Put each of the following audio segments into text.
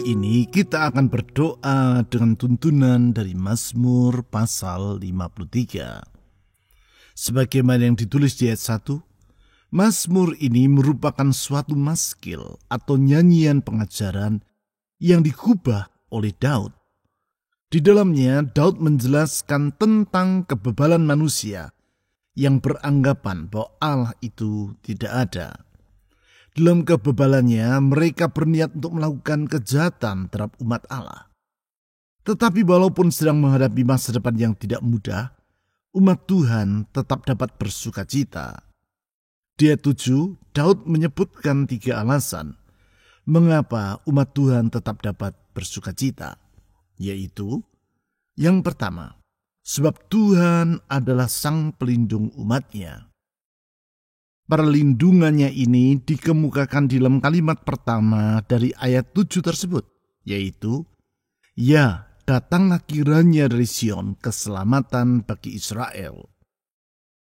Hari ini kita akan berdoa dengan tuntunan dari Mazmur pasal 53. Sebagaimana yang ditulis di ayat 1, Mazmur ini merupakan suatu maskil atau nyanyian pengajaran yang digubah oleh Daud. Di dalamnya Daud menjelaskan tentang kebebalan manusia yang beranggapan bahwa Allah itu tidak ada. Dalam kebebalannya, mereka berniat untuk melakukan kejahatan terhadap umat Allah. Tetapi walaupun sedang menghadapi masa depan yang tidak mudah, umat Tuhan tetap dapat bersukacita. Di ayat 7, Daud menyebutkan 3 alasan mengapa umat Tuhan tetap dapat bersukacita. Yaitu, yang pertama, sebab Tuhan adalah sang pelindung umatnya. Perlindungannya ini dikemukakan di dalam kalimat pertama dari ayat 7 tersebut, yaitu, "Ya, datanglah kiranya dari Sion keselamatan bagi Israel."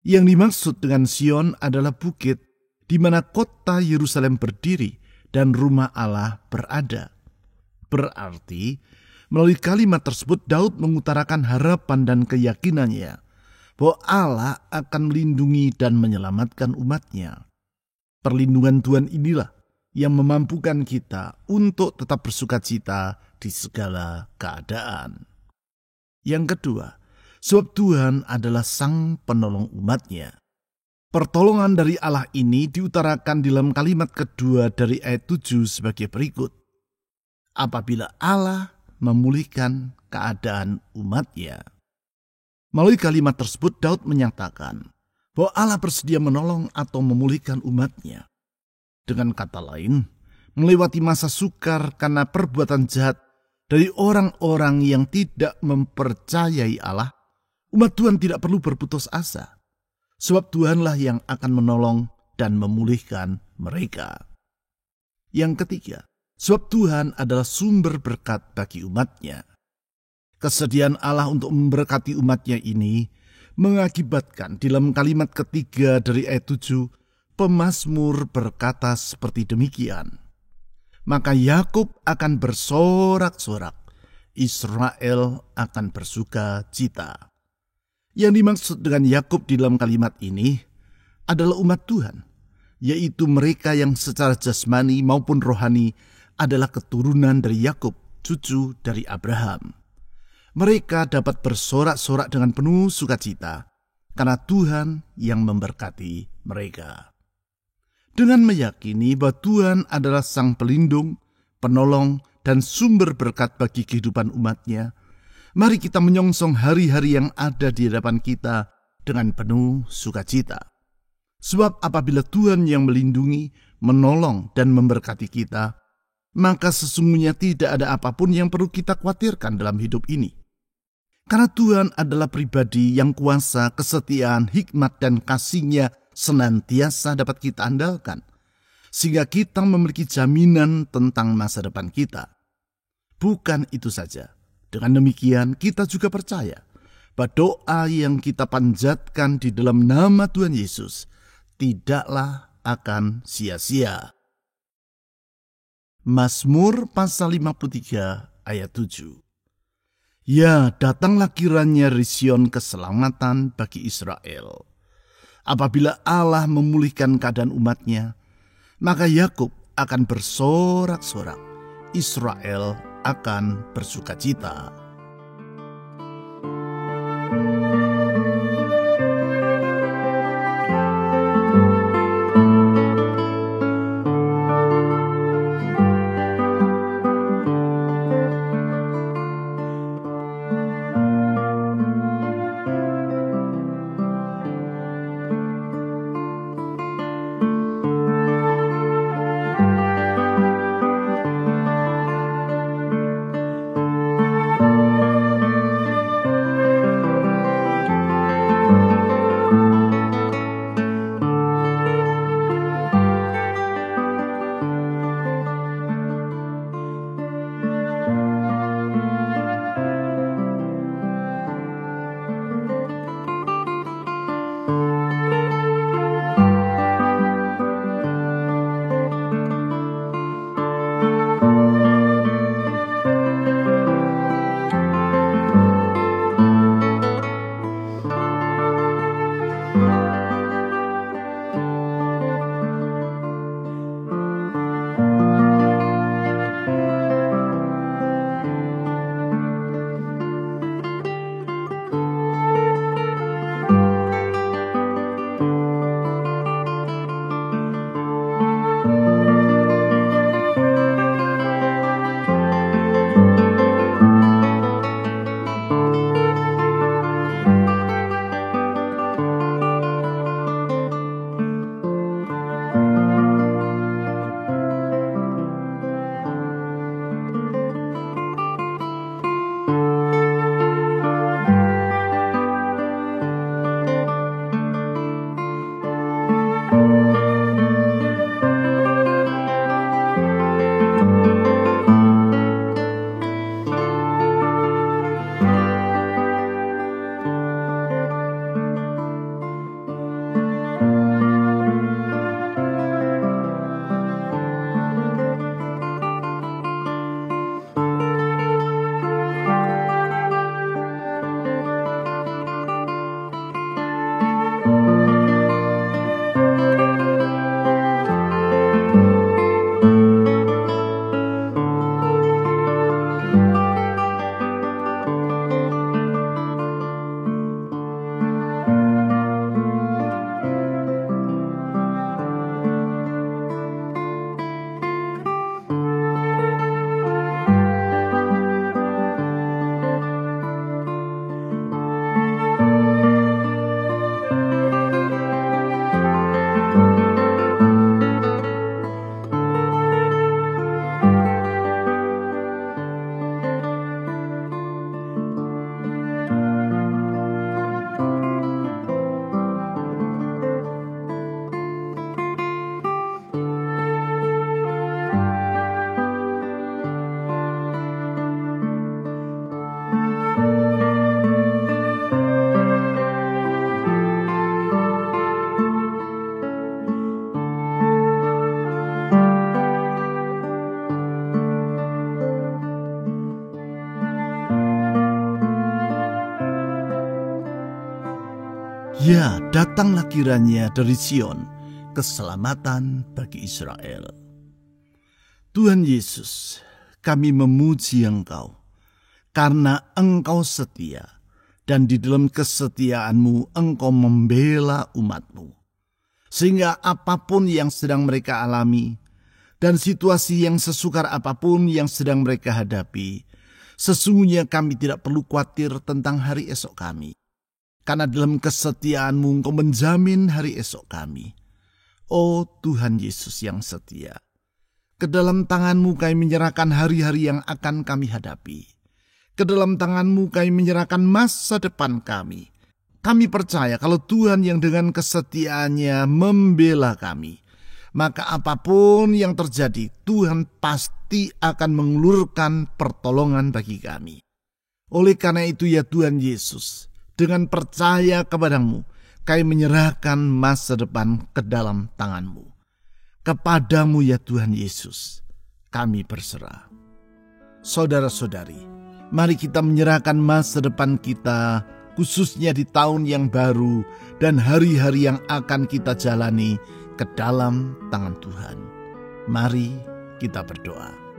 Yang dimaksud dengan Sion adalah bukit di mana kota Yerusalem berdiri dan rumah Allah berada. Berarti, melalui kalimat tersebut Daud mengutarakan harapan dan keyakinannya bahwa Allah akan melindungi dan menyelamatkan umatnya. Perlindungan Tuhan inilah yang memampukan kita untuk tetap bersukacita di segala keadaan. Yang kedua, sebab Tuhan adalah sang penolong umatnya. Pertolongan dari Allah ini diutarakan dalam kalimat kedua dari ayat 7 sebagai berikut. Apabila Allah memulihkan keadaan umatnya. Melalui kalimat tersebut, Daud menyatakan bahwa Allah bersedia menolong atau memulihkan umatnya. Dengan kata lain, melewati masa sukar karena perbuatan jahat dari orang-orang yang tidak mempercayai Allah, umat Tuhan tidak perlu berputus asa. Sebab Tuhanlah yang akan menolong dan memulihkan mereka. Yang ketiga, sebab Tuhan adalah sumber berkat bagi umatnya. Kesediaan Allah untuk memberkati umatnya ini mengakibatkan di dalam kalimat ketiga dari ayat 7, pemazmur berkata seperti demikian. Maka Yakub akan bersorak-sorak, Israel akan bersuka cita. Yang dimaksud dengan Yakub di dalam kalimat ini adalah umat Tuhan, yaitu mereka yang secara jasmani maupun rohani adalah keturunan dari Yakub, cucu dari Abraham. Mereka dapat bersorak-sorak dengan penuh sukacita karena Tuhan yang memberkati mereka. Dengan meyakini bahwa Tuhan adalah sang pelindung, penolong, dan sumber berkat bagi kehidupan umatnya, mari kita menyongsong hari-hari yang ada di hadapan kita dengan penuh sukacita. Sebab apabila Tuhan yang melindungi, menolong, dan memberkati kita, maka sesungguhnya tidak ada apapun yang perlu kita khawatirkan dalam hidup ini. Karena Tuhan adalah pribadi yang kuasa, kesetiaan, hikmat, dan kasih-Nya senantiasa dapat kita andalkan. Sehingga kita memiliki jaminan tentang masa depan kita. Bukan itu saja. Dengan demikian kita juga percaya bahwa doa yang kita panjatkan di dalam nama Tuhan Yesus tidaklah akan sia-sia. Mazmur pasal 53 ayat 7. Ya, datanglah kiranya dari Sion keselamatan bagi Israel. Apabila Allah memulihkan keadaan umatnya, maka Yakub akan bersorak-sorak, Israel akan bersukacita. Ya, datanglah kiranya dari Sion keselamatan bagi Israel. Tuhan Yesus, kami memuji Engkau karena Engkau setia, dan di dalam kesetiaan-Mu Engkau membela umat-Mu. Sehingga apapun yang sedang mereka alami, dan situasi yang sesukar apapun yang sedang mereka hadapi, sesungguhnya kami tidak perlu khawatir tentang hari esok kami. Karena dalam kesetiaan-Mu Engkau menjamin hari esok kami. Oh Tuhan Yesus yang setia, ke dalam tangan-Mu kami menyerahkan hari-hari yang akan kami hadapi. Ke dalam tangan-Mu kami menyerahkan masa depan kami. Kami percaya kalau Tuhan yang dengan kesetiaannya membela kami, maka apapun yang terjadi, Tuhan pasti akan mengulurkan pertolongan bagi kami. Oleh karena itu ya Tuhan Yesus, dengan percaya kepada-Mu, kami menyerahkan masa depan ke dalam tangan-Mu. Kepadamu ya Tuhan Yesus, kami berserah. Saudara-saudari, mari kita menyerahkan masa depan kita, khususnya di tahun yang baru dan hari-hari yang akan kita jalani, ke dalam tangan Tuhan. Mari kita berdoa.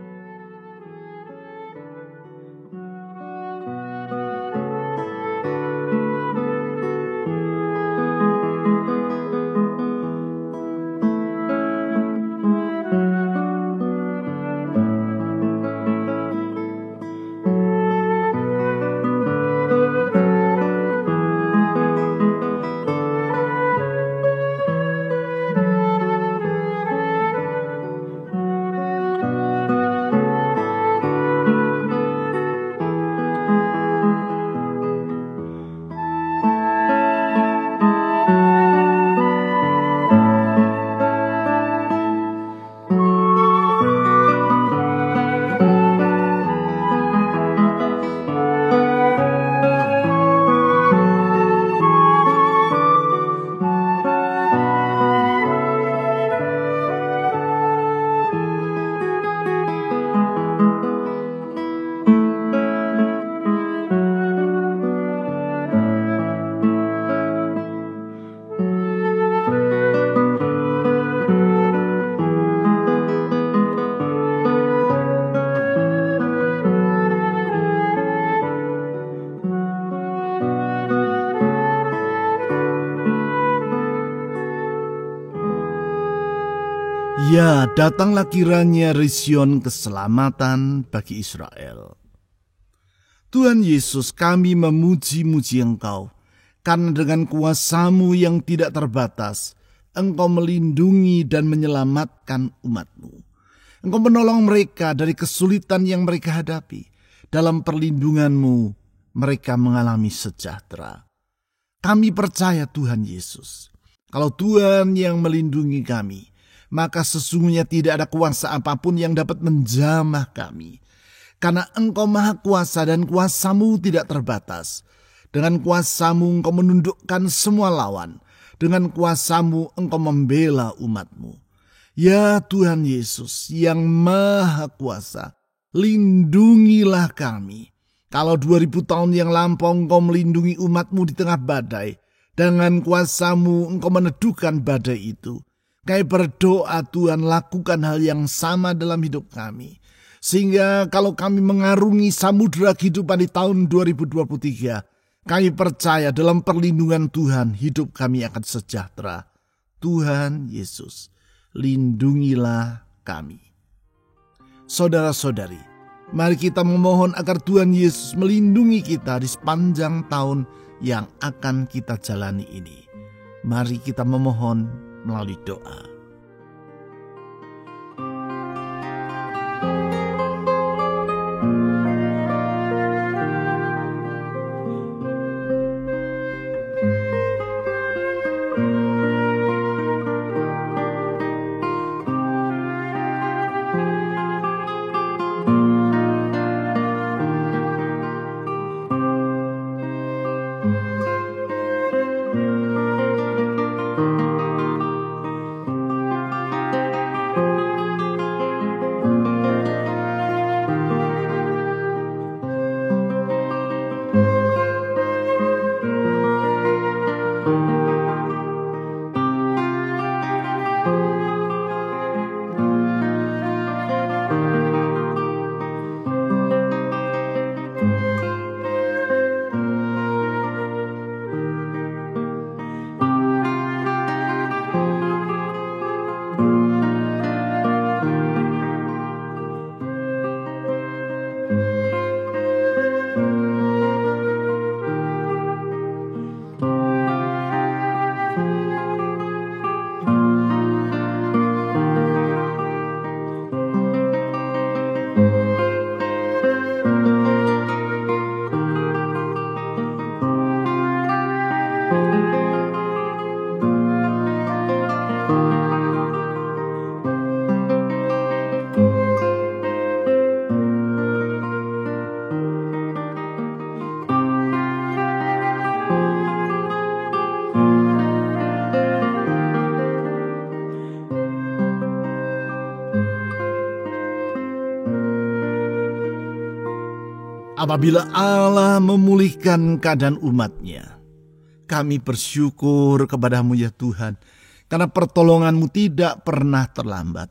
Ya, datanglah kiranya dari Sion keselamatan bagi Israel. Tuhan Yesus, kami memuji-muji Engkau, karena dengan kuasa-Mu yang tidak terbatas, Engkau melindungi dan menyelamatkan umat-Mu. Engkau menolong mereka dari kesulitan yang mereka hadapi. Dalam perlindungan-Mu, mereka mengalami sejahtera. Kami percaya Tuhan Yesus, kalau Tuhan yang melindungi kami, maka sesungguhnya tidak ada kuasa apapun yang dapat menjamah kami. Karena Engkau maha kuasa dan kuasa-Mu tidak terbatas. Dengan kuasa-Mu Engkau menundukkan semua lawan. Dengan kuasa-Mu Engkau membela umat-Mu. Ya Tuhan Yesus yang maha kuasa, lindungilah kami. Kalau 2000 tahun yang lampau Engkau melindungi umat-Mu di tengah badai, dengan kuasa-Mu Engkau meneduhkan badai itu. Kami berdoa Tuhan, lakukan hal yang sama dalam hidup kami. Sehingga kalau kami mengarungi samudera kehidupan di tahun 2023, kami percaya dalam perlindungan Tuhan hidup kami akan sejahtera. Tuhan Yesus, lindungilah kami. Saudara-saudari, mari kita memohon agar Tuhan Yesus melindungi kita di sepanjang tahun yang akan kita jalani ini. Mari kita memohon melalui doa. apabila Allah memulihkan keadaan umat-Nya. Kami bersyukur kepadamu ya Tuhan, karena pertolongan-Mu tidak pernah terlambat.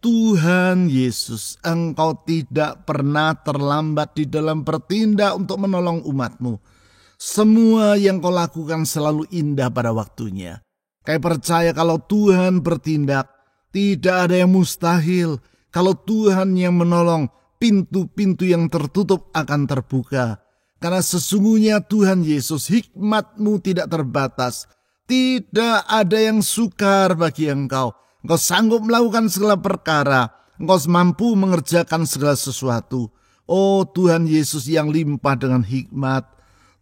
Tuhan Yesus, Engkau tidak pernah terlambat di dalam bertindak untuk menolong umat-Mu. Semua yang Kau lakukan selalu indah pada waktunya. Kami percaya kalau Tuhan bertindak, tidak ada yang mustahil. Kalau Tuhan yang menolong, pintu-pintu yang tertutup akan terbuka. Karena sesungguhnya Tuhan Yesus, hikmat-Mu tidak terbatas. Tidak ada yang sukar bagi Engkau. Engkau sanggup melakukan segala perkara. Engkau mampu mengerjakan segala sesuatu. Oh Tuhan Yesus yang limpah dengan hikmat,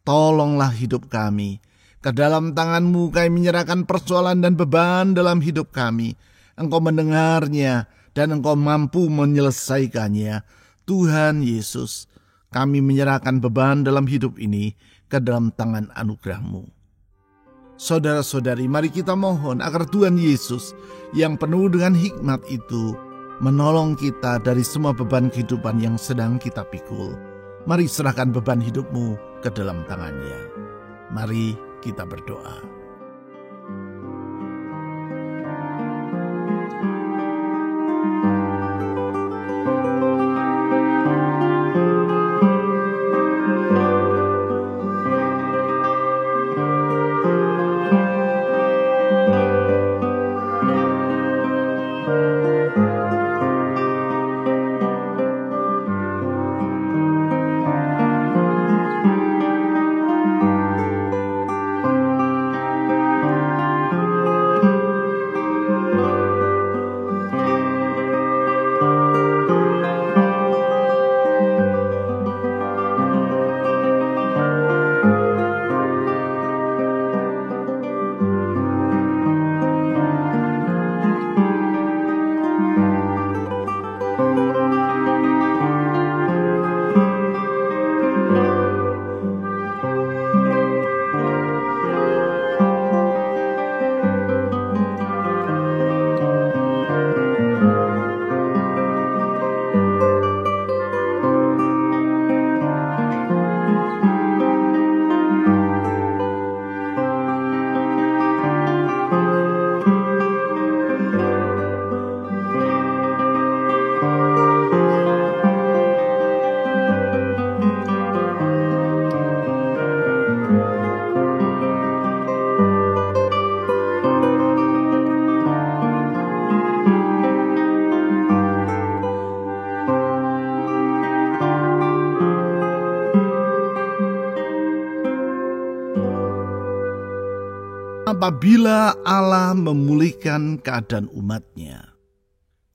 tolonglah hidup kami. Ke dalam tangan-Mu kami menyerahkan persoalan dan beban dalam hidup kami. Engkau mendengarnya dan Engkau mampu menyelesaikannya. Tuhan Yesus, kami menyerahkan beban dalam hidup ini ke dalam tangan anugerah-Mu. Saudara-saudari, mari kita mohon agar Tuhan Yesus yang penuh dengan hikmat itu menolong kita dari semua beban kehidupan yang sedang kita pikul. Mari serahkan beban hidupmu ke dalam tangan-Nya. Mari kita berdoa. Apabila Allah memulihkan keadaan umat-Nya.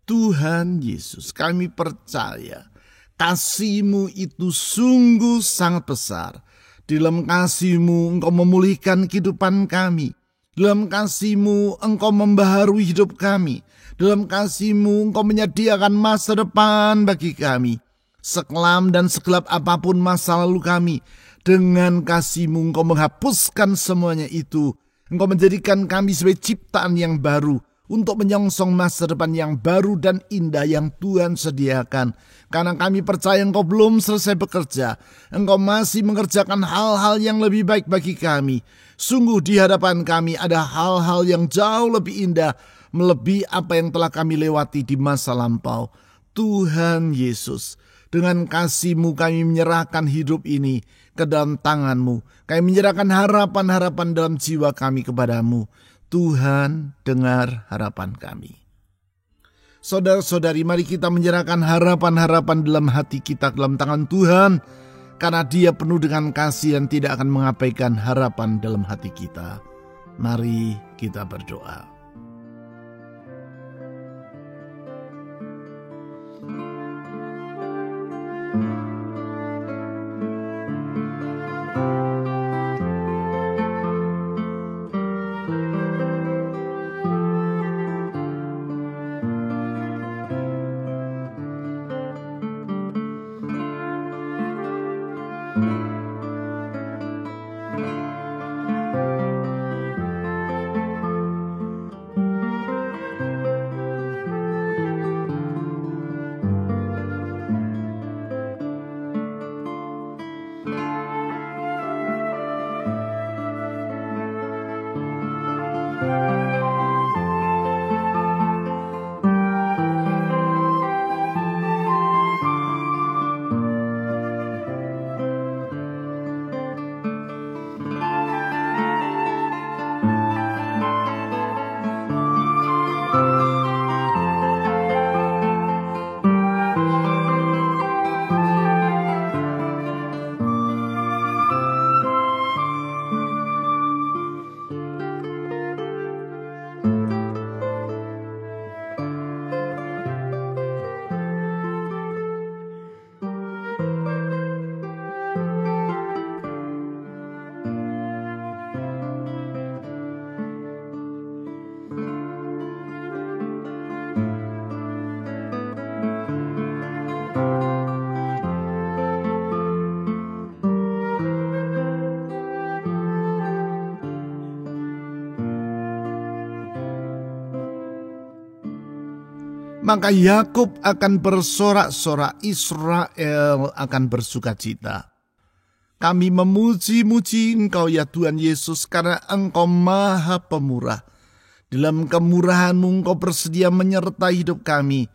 Tuhan Yesus, kami percaya kasih-Mu itu sungguh sangat besar. Di dalam kasih-Mu Engkau memulihkan kehidupan kami. Dalam kasih-Mu Engkau membaharui hidup kami. Dalam kasih-Mu Engkau menyediakan masa depan bagi kami. Sekelam dan segelap apapun masa lalu kami, dengan kasih-Mu Engkau menghapuskan semuanya itu. Engkau menjadikan kami sebagai ciptaan yang baru untuk menyongsong masa depan yang baru dan indah yang Tuhan sediakan. Karena kami percaya Engkau belum selesai bekerja. Engkau masih mengerjakan hal-hal yang lebih baik bagi kami. Sungguh di hadapan kami ada hal-hal yang jauh lebih indah, melebihi apa yang telah kami lewati di masa lampau. Tuhan Yesus, dengan kasih-Mu kami menyerahkan hidup ini ke dalam tangan-Mu. Kami menyerahkan harapan-harapan dalam jiwa kami kepadamu. Tuhan, dengar harapan kami. Saudara-saudari, mari kita menyerahkan harapan-harapan dalam hati kita dalam tangan Tuhan. Karena Dia penuh dengan kasih dan tidak akan mengabaikan harapan dalam hati kita. Mari kita berdoa. Maka Yakub akan bersorak-sorak, Israel akan bersukacita. Kami memuji-muji Engkau ya Tuhan Yesus, karena Engkau Maha Pemurah. Dalam kemurahan-Mu Engkau bersedia menyertai hidup kami.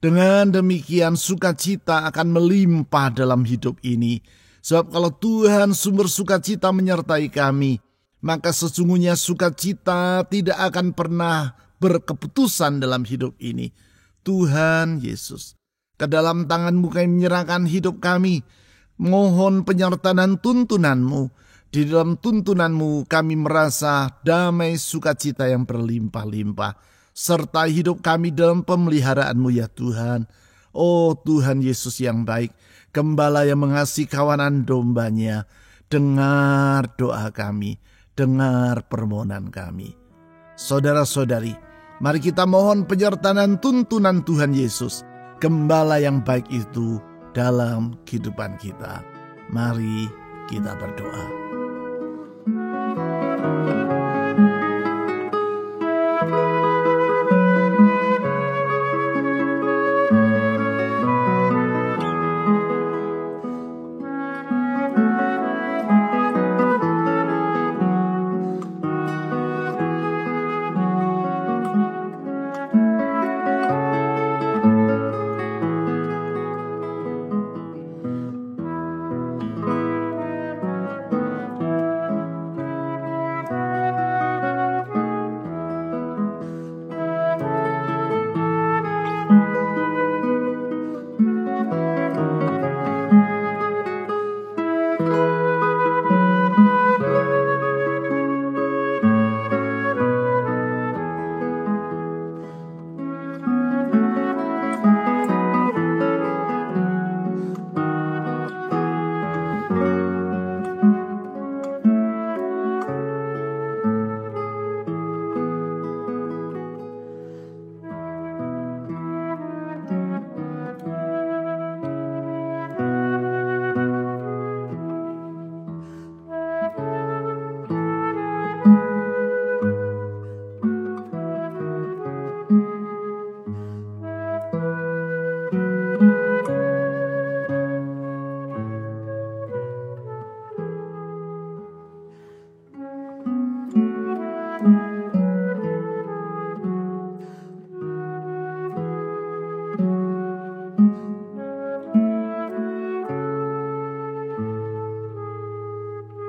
Dengan demikian sukacita akan melimpah dalam hidup ini. Sebab kalau Tuhan sumber sukacita menyertai kami, maka sesungguhnya sukacita tidak akan pernah berkeputusan dalam hidup ini. Tuhan Yesus, ke dalam tangan-Mu kami menyerahkan hidup kami. Mohon penyertaan dan tuntunan-Mu. Di dalam tuntunan-Mu kami merasa damai sukacita yang berlimpah-limpah. Serta hidup kami dalam pemeliharaan-Mu ya Tuhan. Oh Tuhan Yesus yang baik, Gembala yang mengasihi kawanan dombanya, dengar doa kami, dengar permohonan kami. Saudara-saudari, mari kita mohon penyertaan dan tuntunan Tuhan Yesus, Gembala yang baik itu dalam kehidupan kita. Mari kita berdoa.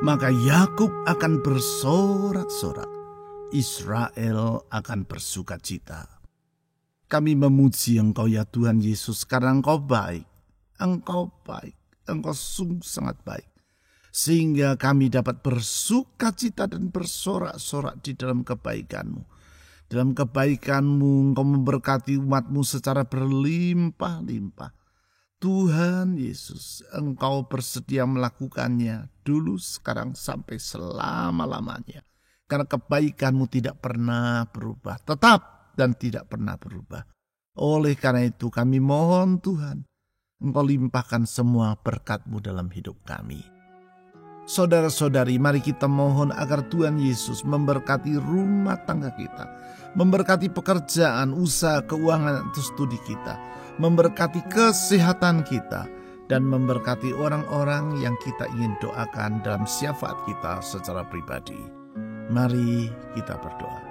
Maka Yakub akan bersorak-sorak, Israel akan bersukacita. Kami memuji Engkau ya Tuhan Yesus, karena Engkau baik, Engkau baik, Engkau sungguh sangat baik. Sehingga kami dapat bersukacita dan bersorak-sorak di dalam kebaikan-Mu. Dalam kebaikan-Mu Engkau memberkati umat-Mu secara berlimpah-limpah. Tuhan Yesus, Engkau bersedia melakukannya dulu, sekarang, sampai selama-lamanya. Karena kebaikan-Mu tidak pernah berubah, tetap dan tidak pernah berubah. Oleh karena itu kami mohon Tuhan, Engkau limpahkan semua berkat-Mu dalam hidup kami. Saudara-saudari, mari kita mohon agar Tuhan Yesus memberkati rumah tangga kita, memberkati pekerjaan, usaha, keuangan, atau studi kita, memberkati kesehatan kita, dan memberkati orang-orang yang kita ingin doakan dalam syafaat kita secara pribadi. Mari kita berdoa.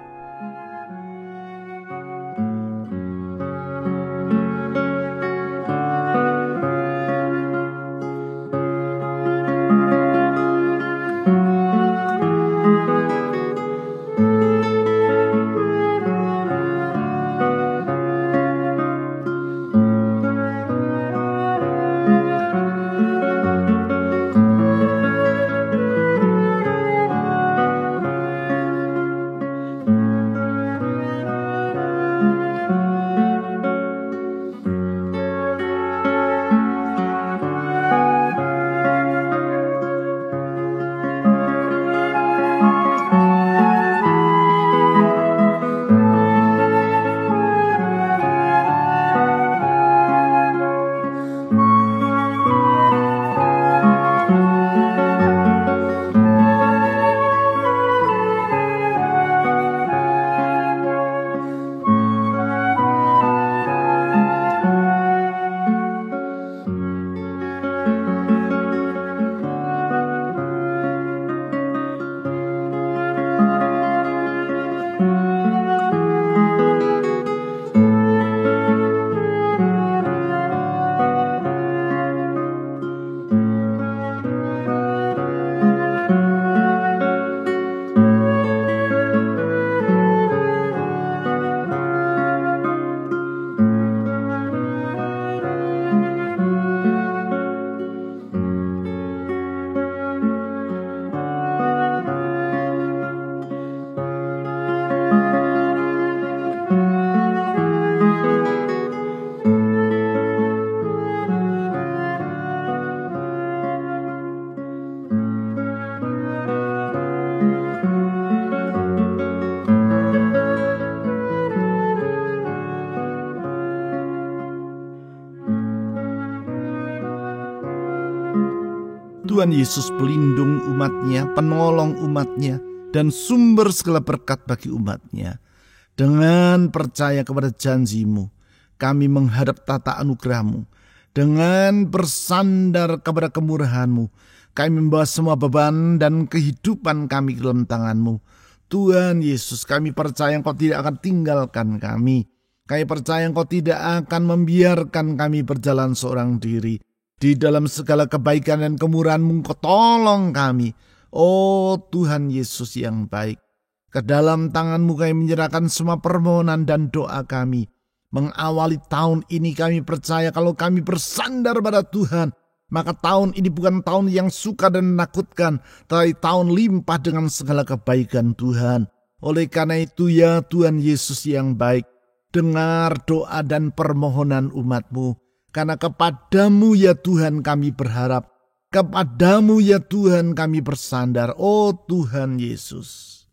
Tuhan Yesus pelindung umatnya, penolong umatnya, dan sumber segala berkat bagi umatnya. Dengan percaya kepada janji-Mu, kami menghadap tata anugerah-Mu. Dengan bersandar kepada kemurahan-Mu, kami membawa semua beban dan kehidupan kami ke dalam tangan-Mu. Tuhan Yesus, kami percaya Engkau tidak akan tinggalkan kami. Kami percaya Engkau tidak akan membiarkan kami berjalan seorang diri. Di dalam segala kebaikan dan kemurahan-Mu, Engkau tolong kami. Oh Tuhan Yesus yang baik, ke dalam tangan-Mu kami menyerahkan semua permohonan dan doa kami. Mengawali tahun ini kami percaya kalau kami bersandar pada Tuhan, maka tahun ini bukan tahun yang suka dan menakutkan, tapi tahun limpah dengan segala kebaikan Tuhan. Oleh karena itu ya Tuhan Yesus yang baik, dengar doa dan permohonan umat-Mu. Karena kepadamu ya Tuhan kami berharap, kepadamu ya Tuhan kami bersandar. Oh Tuhan Yesus,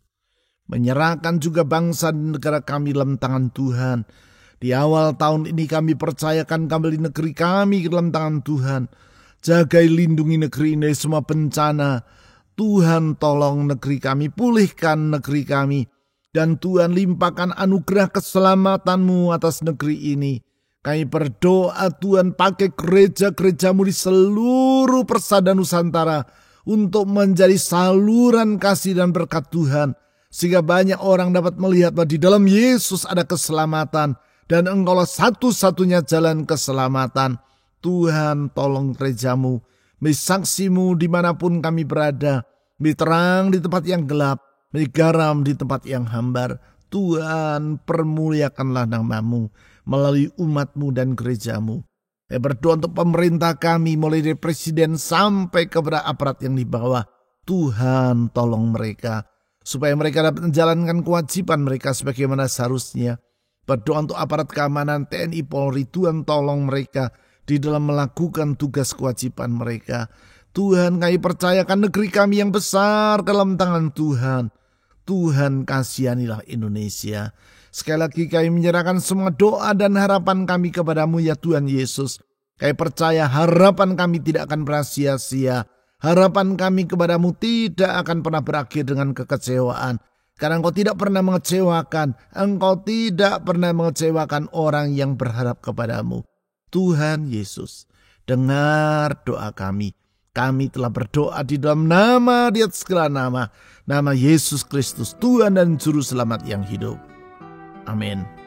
menyerahkan juga bangsa dan negara kami dalam tangan Tuhan. Di awal tahun ini kami percayakan kembali negeri kami ke dalam tangan Tuhan. Jagai lindungi negeri ini dari semua bencana. Tuhan tolong negeri kami, pulihkan negeri kami. Dan Tuhan limpahkan anugerah keselamatan-Mu atas negeri ini. Kami berdoa Tuhan pakai gereja-gereja-Mu di seluruh persada Nusantara untuk menjadi saluran kasih dan berkat Tuhan. Sehingga banyak orang dapat melihat bahwa di dalam Yesus ada keselamatan. Dan Engkaulah satu-satunya jalan keselamatan. Tuhan tolong gereja-Mu, beri saksi-Mu dimanapun kami berada. Beri terang di tempat yang gelap, beri garam di tempat yang hambar. Tuhan permuliakanlah nama-Mu melalui umat-Mu dan gereja-Mu. Saya berdoa untuk pemerintah kami mulai dari presiden sampai kepada aparat yang di bawah. Tuhan tolong mereka supaya mereka dapat menjalankan kewajiban mereka sebagaimana seharusnya. Berdoa untuk aparat keamanan TNI Polri, Tuhan tolong mereka di dalam melakukan tugas kewajiban mereka. Tuhan kami percayakan negeri kami yang besar dalam tangan Tuhan. Tuhan kasihanilah Indonesia. Sekali lagi kami menyerahkan semua doa dan harapan kami kepadamu ya Tuhan Yesus. Kami percaya harapan kami tidak akan sia-sia. Harapan kami kepadamu tidak akan pernah berakhir dengan kekecewaan. Karena Engkau tidak pernah mengecewakan. Engkau tidak pernah mengecewakan orang yang berharap kepadamu. Tuhan Yesus, dengar doa kami. Kami telah berdoa di dalam nama di atas segala nama. Nama Yesus Kristus, Tuhan dan Juru Selamat yang hidup. Amin.